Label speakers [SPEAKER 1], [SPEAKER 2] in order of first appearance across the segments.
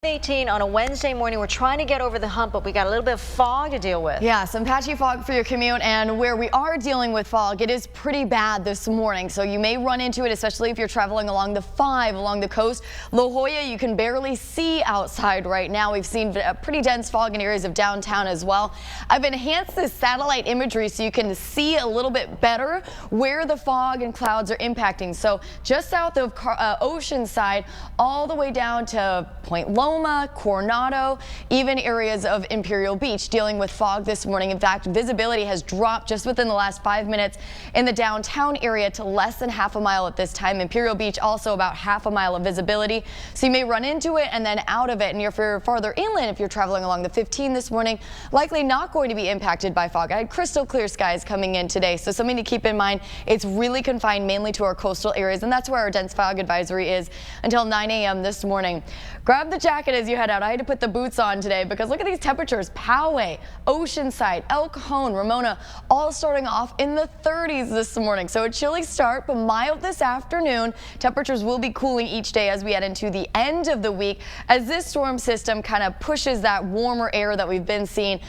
[SPEAKER 1] 18 on a Wednesday morning. We're trying to get over the hump, but we got a little bit of fog to deal with.
[SPEAKER 2] Yeah, some patchy fog for your commute, and where we are dealing with fog, it is pretty bad this morning, so you may run into it, especially if you're traveling along the 5 along the coast. La Jolla, you can barely see outside right now. We've seen a pretty dense fog in areas of downtown as well. I've enhanced this satellite imagery so you can see a little bit better where the fog and clouds are impacting. So just south of Oceanside, all the way down to Point Loma, Coronado, even areas of Imperial Beach dealing with fog this morning. In fact, visibility has dropped just within the last 5 minutes in the downtown area to less than half a mile at this time. Imperial Beach also about half a mile of visibility. So you may run into it and then out of it. And if you're farther inland, if you're traveling along the 15 this morning, likely not going to be impacted by fog. I had crystal clear skies coming in today. So something to keep in mind. It's really confined mainly to our coastal areas, and that's where our dense fog advisory is until 9 a.m. this morning. Grab the jacket as you head out. I had to put the boots on today because look at these temperatures. Poway, Oceanside, El Cajon, Ramona, all starting off in the 30s this morning. So a chilly start, but mild this afternoon. Temperatures will be cooling each day as we head into the end of the week as this storm system kind of pushes that warmer air that we've been seeing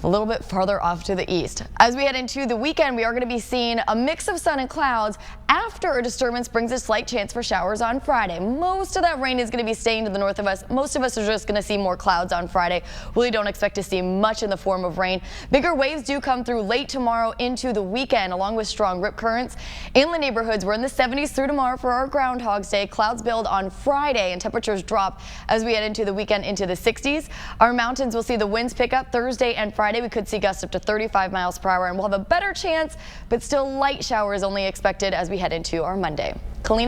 [SPEAKER 2] a little bit farther off to the east. As we head into the weekend, we are going to be seeing a mix of sun and clouds after a disturbance brings a slight chance for showers on Friday. Most of that rain is going to be staying to the north of us. Most of us are just going to see more clouds on Friday. Really don't expect to see much in the form of rain. Bigger waves do come through late tomorrow into the weekend, along with strong rip currents. Inland neighborhoods, we're in the 70s through tomorrow for our Groundhog's Day. Clouds build on Friday and temperatures drop as we head into the weekend into the 60s. Our mountains will see the winds pick up Thursday and Friday. We could see gusts up to 35 miles per hour, and we'll have a better chance, but still light showers only expected as we head into our Monday. Kalina?